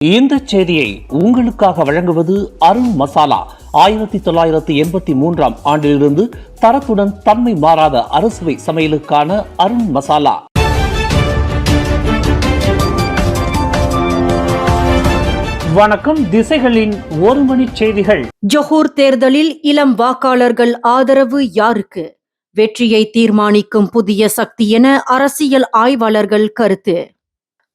இந்த செய்தியை உங்களுக்காக வழங்குவது அருண் மசாலா. 1983 ஆண்டிலிருந்து தரத்துடன் தன்மை மாறாத அறுசுவை சமையலுக்கான அருண் மசாலா. வணக்கம். திசைகளின் ஒரு மணி செய்திகள். ஜொஹூர் தேர்தலில் இளம் வாக்காளர்கள் ஆதரவு யாருக்கு? வெற்றியை தீர்மானிக்கும் புதிய சக்தி என அரசியல் ஆய்வாளர்கள் கருத்து.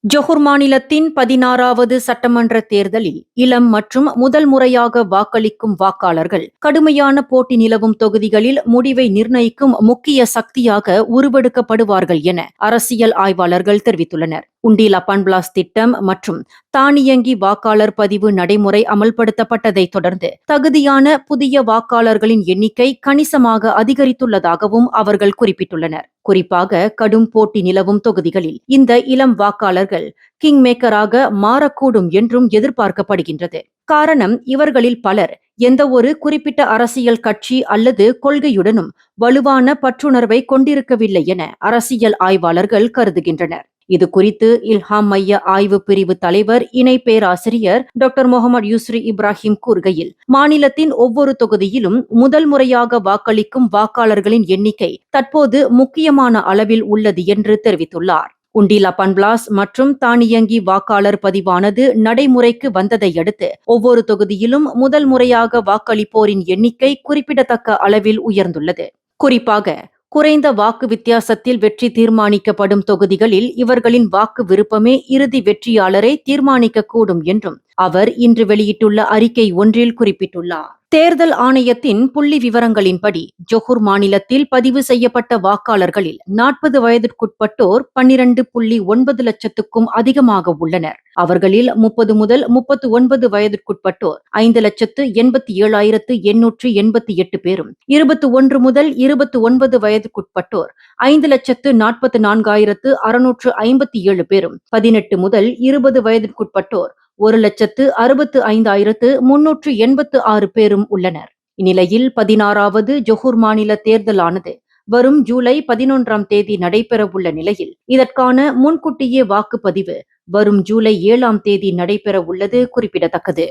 ஜொஹூர் மாநிலத்தின் 16வது சட்டமன்ற தேர்தலில் இளம் மற்றும் முதல் முறையாக வாக்களிக்கும் வாக்காளர்கள் கடுமையான போட்டி நிலவும் தொகுதிகளில் முடிவை நிர்ணயிக்கும் முக்கிய சக்தியாக உருவெடுக்கப்படுவார்கள் என அரசியல் ஆய்வாளர்கள் தெரிவித்துள்ளனர். உண்டிலா பன்பிளாஸ் திட்டம் மற்றும் தானியங்கி வாக்காளர் பதிவு நடைமுறை அமல்படுத்தப்பட்டதை தொடர்ந்து தகுதியான புதிய வாக்காளர்களின் எண்ணிக்கை கணிசமாக அதிகரித்துள்ளதாகவும் அவர்கள் குறிப்பிட்டுள்ளனர். குறிப்பாக கடும் போட்டி நிலவும் தொகுதிகளில் இந்த இளம் வாக்காளர்கள் கிங் மேக்கராக மாறக்கூடும் என்றும் எதிர்பார்க்கப்படுகின்றது. காரணம், இவர்களில் பலர் எந்த ஒரு குறிப்பிட்ட அரசியல் கட்சி அல்லது கொள்கையுடனும் வலுவான பற்றுணர்வை கொண்டிருக்கவில்லை என அரசியல் ஆய்வாளர்கள் கருதுகின்றனர். இது குறித்து இல்ஹாம் மைய ஆய்வு பிரிவு தலைவர் இணை பேராசிரியர் டாக்டர் முகமது யூஸ்ரி இப்ராஹிம் கூறுகையில், மாநிலத்தின் ஒவ்வொரு தொகுதியிலும் முதல் முறையாக வாக்களிக்கும் வாக்காளர்களின் எண்ணிக்கை தற்போது முக்கியமான அளவில் உள்ளது என்று தெரிவித்துள்ளார். உண்டிலா பன்பிளாஸ் மற்றும் தானியங்கி வாக்காளர் பதிவானது நடைமுறைக்கு வந்ததை அடுத்து ஒவ்வொரு தொகுதியிலும் முதல் முறையாக வாக்களிப்போரின் எண்ணிக்கை குறிப்பிடத்தக்க அளவில் உயர்ந்துள்ளது. குறிப்பாக குறைந்த வாக்கு வித்தியாசத்தில் வெற்றி தீர்மானிக்கப்படும் தொகுதிகளில் இவர்களின் வாக்கு விருப்பமே இறுதி வெற்றியாளரை தீர்மானிக்கக்கூடும் என்றும் அவர் இன்று வெளியிட்டுள்ள அறிக்கை ஒன்றில் குறிப்பிட்டுள்ளார். தேர்தல் ஆணையத்தின் புள்ளி விவரங்களின்படி ஜொஹூர் மாநிலத்தில் பதிவு செய்யப்பட்ட வாக்காளர்களில் 40 வயதிற்குட்பட்டோர் 12.9 லட்சத்துக்கும் அதிகமாக உள்ளனர். அவர்களில் 30 முதல் 39 வயதிற்குட்பட்டோர் 5,87,888 பேரும், 21 முதல் 29 வயதுக்குட்பட்டோர் 5,44,657 பேரும், 18 முதல் 20 வயதிற்குட்பட்டோர் 1,65,386 பேரும் உள்ளனர். இந்நிலையில் 16வது ஜொஹூர் மாநில தேர்தலானது வரும் ஜூலை 11ஆம் தேதி நடைபெறவுள்ள நிலையில் இதற்கான முன்கூட்டியே வாக்குப்பதிவு வரும் ஜூலை 7ஆம் தேதி நடைபெற உள்ளது குறிப்பிடத்தக்கது.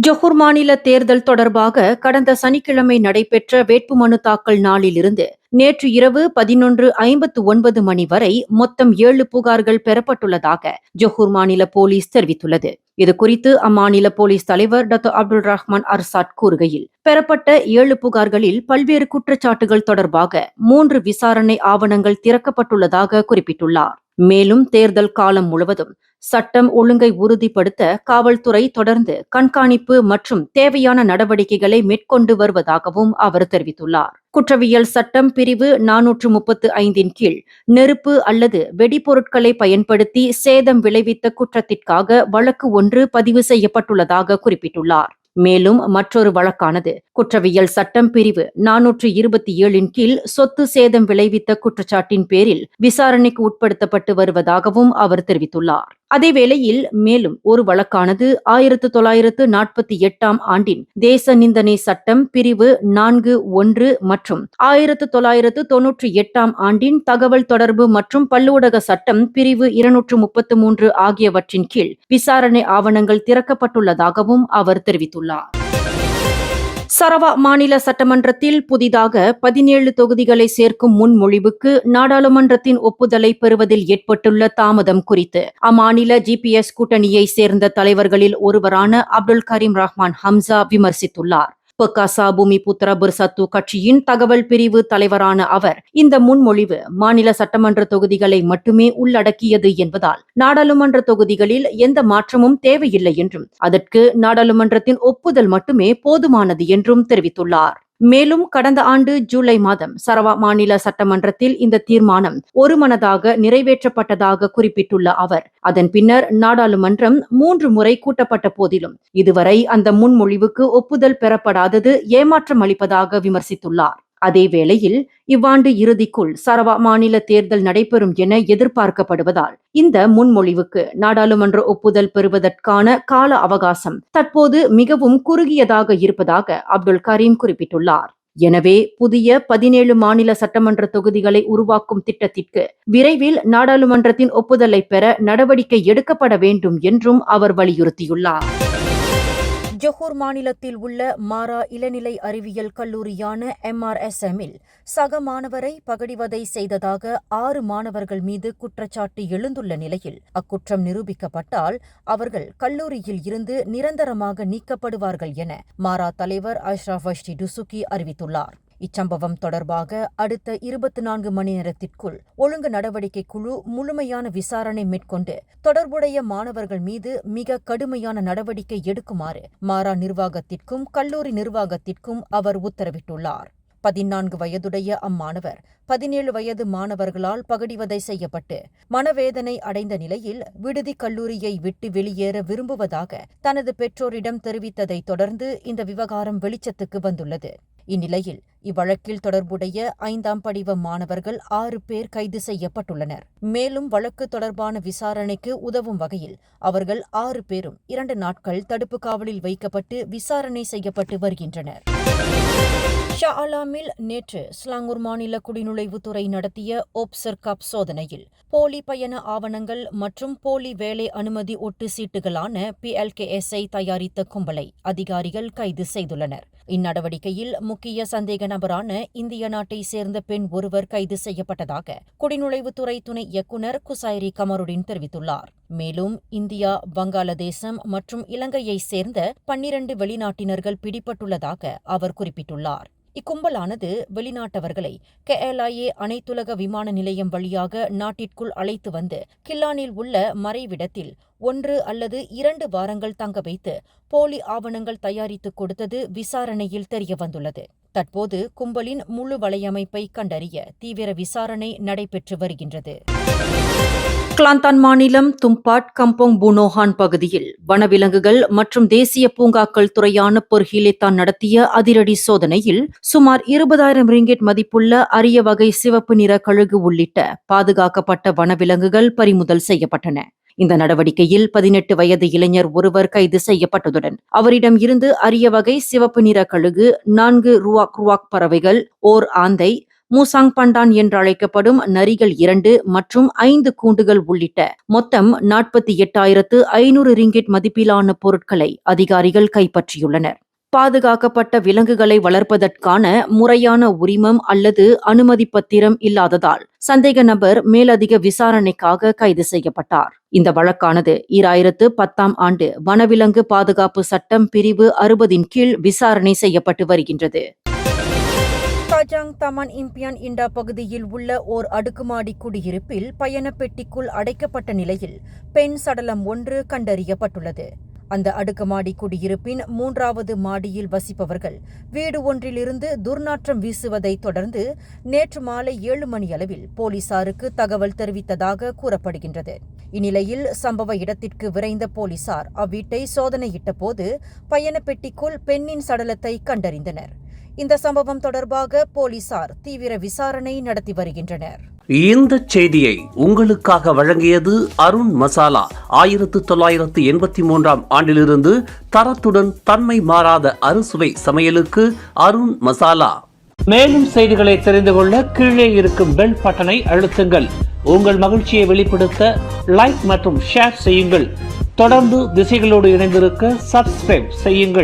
ஜொஹூர் மாநில தேர்தல் தொடர்பாக கடந்த சனிக்கிழமை நடைபெற்ற வேட்புமனு தாக்கல் நாளிலிருந்து நேற்று இரவு 11:59 மணி வரை மொத்தம் 7 புகார்கள் பெறப்பட்டுள்ளதாக ஜொஹூர் மாநில போலீஸ் தெரிவித்துள்ளது. இதுகுறித்து அம்மாநில போலீஸ் தலைவர் டாக்டர் அப்துல் ரஹ்மான் அர்சாட் கூறுகையில், பெறப்பட்ட 7 புகார்களில் பல்வேறு குற்றச்சாட்டுகள் தொடர்பாக 3 விசாரணை ஆவணங்கள் திறக்கப்பட்டுள்ளதாக குறிப்பிட்டுள்ளார். மேலும் தேர்தல் காலம் முழுவதும் சட்டம் ஒழுங்கை உறுதிப்படுத்த காவல்துறை தொடர்ந்து கண்காணிப்பு மற்றும் தேவையான நடவடிக்கைகளை மேற்கொண்டு வருவதாகவும் அவர் தெரிவித்துள்ளார். குற்றவியல் சட்டம் பிரிவு 435 கீழ் நெருப்பு அல்லது வெடிபொருட்களை பயன்படுத்தி சேதம் விளைவித்த குற்றத்திற்காக வழக்கு ஒன்று பதிவு செய்யப்பட்டுள்ளதாக குறிப்பிட்டுள்ளார். மேலும் மற்றொரு வழக்கானது குற்றவியல் சட்டம் பிரிவு 427 கீழ் சொத்து சேதம் விளைவித்த குற்றச்சாட்டின் பேரில் விசாரணைக்கு உட்படுத்தப்பட்டு வருவதாகவும் அவர் தெரிவித்துள்ளார். அதேவேளையில் மேலும் ஒரு வழக்கானது 1948ஆம் ஆண்டின் தேச நிந்தனை சட்டம் பிரிவு 4(1) மற்றும் 1998ஆம் ஆண்டின் தகவல் தொடர்பு மற்றும் பல்லூடக சட்டம் பிரிவு 233 ஆகியவற்றின் கீழ் விசாரணை ஆவணங்கள் திறக்கப்பட்டுள்ளதாகவும் அவர் தெரிவித்துள்ளார். சரவா மாநில சட்டமன்றத்தில் புதிதாக 17 தொகுதிகளை சேர்க்கும் முன்மொழிவுக்கு நாடாளுமன்றத்தின் ஒப்புதலை பெறுவதில் ஏற்பட்டுள்ள தாமதம் குறித்து அம்மாநில ஜிபிஎஸ் கூட்டணியை சேர்ந்த தலைவர்களில் ஒருவரான அப்துல் கரீம் ரஹ்மான் ஹம்சா விமர்சித்துள்ளார். பக்காசா பூமி புத்திர புர்சத்து கட்சியின் தகவல் பிரிவு தலைவரான அவர், இந்த முன்மொழிவு மாநில சட்டமன்ற தொகுதிகளை மட்டுமே உள்ளடக்கியது என்பதால் நாடாளுமன்ற தொகுதிகளில் எந்த மாற்றமும் தேவையில்லை என்றும் அதற்கு நாடாளுமன்றத்தின் ஒப்புதல் மட்டுமே போதுமானது என்றும் தெரிவித்துள்ளார். மேலும் கடந்த ஆண்டு ஜூலை மாதம் சரவா மாநில சட்டமன்றத்தில் இந்த தீர்மானம் ஒருமனதாக நிறைவேற்றப்பட்டதாக குறிப்பிட்டுள்ள அவர், அதன் பின்னர் நாடாளுமன்றம் 3 முறை கூட்டப்பட்ட போதிலும் இதுவரை அந்த முன்மொழிவுக்கு ஒப்புதல் பெறப்படாதது ஏமாற்றம் அளிப்பதாக விமர்சித்துள்ளார். அதேவேளையில் இவ்வாண்டு இறுதிக்குள் சரவா மாநில தேர்தல் நடைபெறும் என எதிர்பார்க்கப்படுவதால் இந்த முன்மொழிவுக்கு நாடாளுமன்ற ஒப்புதல் பெறுவதற்கான கால அவகாசம் தற்போது மிகவும் குறுகியதாக இருப்பதாக அப்துல் கரீம் குறிப்பிட்டுள்ளார். எனவே புதிய 17 மாநில சட்டமன்ற தொகுதிகளை உருவாக்கும் திட்டத்திற்கு விரைவில் நாடாளுமன்றத்தின் ஒப்புதலை பெற நடவடிக்கை எடுக்கப்பட வேண்டும் என்றும் அவர் வலியுறுத்தியுள்ளார். ஜொஹூர் மாநிலத்தில் உள்ள மாரா இளநிலை அறிவியல் கல்லூரியான MRSM-இல் சக மாணவரை பகடிவதை செய்ததாக 6 மாணவர்கள் மீது குற்றச்சாட்டு எழுந்துள்ள நிலையில் அக்குற்றம் நிரூபிக்கப்பட்டால் அவர்கள் கல்லூரியில் இருந்து நிரந்தரமாக நீக்கப்படுவார்கள் என மாரா தலைவர் அஷ்ரஃப் வஷ்டி டுசுகி அறிவித்துள்ளார். இச்சம்பவம் தொடர்பாக அடுத்த 24 மணி நேரத்திற்குள் ஒழுங்கு நடவடிக்கை குழு முழுமையான விசாரணை மேற்கொண்டு தொடர்புடைய மாணவர்கள் மீது மிக கடுமையான நடவடிக்கை எடுக்குமாறு மாரா நிர்வாகத்திற்கும் கல்லூரி நிர்வாகத்திற்கும் அவர் உத்தரவிட்டுள்ளார். 14 வயதுடைய அம்மாணவர் 17 வயது மாணவர்களால் பகடிவதை செய்யப்பட்டு மனவேதனை அடைந்த நிலையில் விடுதி கல்லூரியை விட்டு வெளியேற விரும்புவதாக தனது பெற்றோரிடம் தெரிவித்ததை தொடர்ந்து இந்த விவகாரம் வெளிச்சத்துக்கு வந்துள்ளது. இந்நிலையில் இவ்வழக்கில் தொடர்புடைய 5ஆம் படிவ மாணவர்கள் 6 பேர் கைது செய்யப்பட்டுள்ளனர். மேலும் வழக்கு தொடர்பான விசாரணைக்கு உதவும் வகையில் அவர்கள் 6 பேரும் 2 நாட்கள் தடுப்பு காவலில் வைக்கப்பட்டு விசாரணை செய்யப்பட்டு வருகின்றனர். ஷா அலாமில் நேற்று ஸ்லாங்கூர் மாநில குடிநுழைவுத்துறை நடத்திய ஓப்சர் கப் சோதனையில் போலி பயண ஆவணங்கள் மற்றும் போலி வேலை அனுமதி ஒட்டு சீட்டுகளான PLKS-ஐ தயாரித்த கும்பலை அதிகாரிகள் கைது செய்துள்ளனர். இந்நடவடிக்கையில் முக்கிய சந்தேக நபரான இந்திய நாட்டை சேர்ந்த பெண் ஒருவர் கைது செய்யப்பட்டதாக குடிநுழைவுத்துறை துணை இயக்குநர் குசைரி கமருடின் தெரிவித்துள்ளார். மேலும் இந்தியா, வங்காளதேசம் மற்றும் இலங்கையைச் சேர்ந்த 12 வெளிநாட்டினர்கள் பிடிபட்டுள்ளதாக அவர் குறிப்பிட்டுள்ளார். இக்கும்பலானது வெளிநாட்டவர்களை KLIA அனைத்துலக விமான நிலையம் வழியாக நாட்டிற்குள் அழைத்து வந்து கில்லானில் உள்ள மறைவிடத்தில் 1 அல்லது 2 வாரங்கள் தங்க வைத்து போலி ஆவணங்கள் தயாரித்துக் கொடுத்தது விசாரணையில் தெரியவந்துள்ளது. தற்போது கும்பலின் முழு வலையமைப்பை கண்டறிய தீவிர விசாரணை நடைபெற்று வருகின்றது. கிளாந்தான் மாநிலம் தும்பாட் கம்போங் புனோஹான் பகுதியில் வனவிலங்குகள் மற்றும் தேசிய பூங்காக்கள் துறையான பொர்ஹிலேத்தான் நடத்திய அதிரடி சோதனையில் சுமார் 20,000 ரிங்கிட் மதிப்புள்ள அரிய வகை சிவப்பு நிற கழுகு உள்ளிட்ட பாதுகாக்கப்பட்ட வனவிலங்குகள் பறிமுதல் செய்யப்பட்டன. இந்த நடவடிக்கையில் 18 வயது இளைஞர் ஒருவர் கைது செய்யப்பட்டதுடன் அவரிடம் இருந்து அரிய வகை சிவப்பு நிற கழுகு, 4 ருவாக் பறவைகள், ஓர் ஆந்தை, மூசாங் பண்டான் என்றழைக்கப்படும் நரிகள் 2 மற்றும் 5 கூண்டுகள் உள்ளிட்ட மொத்தம் 48,500 ரிங்கிட் மதிப்பிலான பொருட்களை அதிகாரிகள் கைப்பற்றியுள்ளனர். பாதுகாக்கப்பட்ட விலங்குகளை வளர்ப்பதற்கான முறையான உரிமம் அல்லது அனுமதி பத்திரம் இல்லாததால் சந்தேக நபர் மேலதிக விசாரணைக்காக கைது செய்யப்பட்டார். இந்த வழக்கானது 2010ஆம் ஆண்டு வனவிலங்கு பாதுகாப்பு சட்டம் பிரிவு 60 கீழ் விசாரணை செய்யப்பட்டு வருகின்றது. காஜாங் தமான் இம்பியான் இண்டா பகுதியில் உள்ள ஓர் அடுக்குமாடி குடியிருப்பில் பயண பெட்டிக்குள் அடைக்கப்பட்ட நிலையில் பெண் சடலம் ஒன்று கண்டறியப்பட்டுள்ளது. அந்த அடுக்குமாடி குடியிருப்பின் 3வது மாடியில் வசிப்பவர்கள் வீடு ஒன்றிலிருந்து துர்நாற்றம் வீசுவதை தொடர்ந்து நேற்று மாலை 7 மணியளவில் போலீசாருக்கு தகவல் தெரிவித்ததாக கூறப்படுகின்றது. இந்நிலையில் சம்பவ இடத்திற்கு விரைந்த போலீசார் அவ்வீட்டை சோதனையிட்ட போது பயண பெட்டிக்குள் பெண்ணின் சடலத்தை கண்டறிந்தனர். இந்த சம்பவம் தொடர்பாக போலீசார் தீவிர விசாரணை நடத்தி வருகின்றனர். இந்த செய்தியை உங்களுக்காக வழங்கியது அருண் மசாலா. 1983ஆம் ஆண்டிலிருந்து தரத்துடன் தன்மை மாறாத அறுசுவை சமையலுக்கு அருண் மசாலா. மேலும் செய்திகளை தெரிந்து கொள்ள கீழே இருக்கும் பெல் பட்டனை அழுத்துங்கள். உங்கள் மகிழ்ச்சியை வெளிப்படுத்த லைக் மற்றும் ஷேர் செய்யுங்கள். தொடர்ந்து திசைகளோடு இணைந்திருக்க சப்ஸ்கிரைப் செய்யுங்கள்.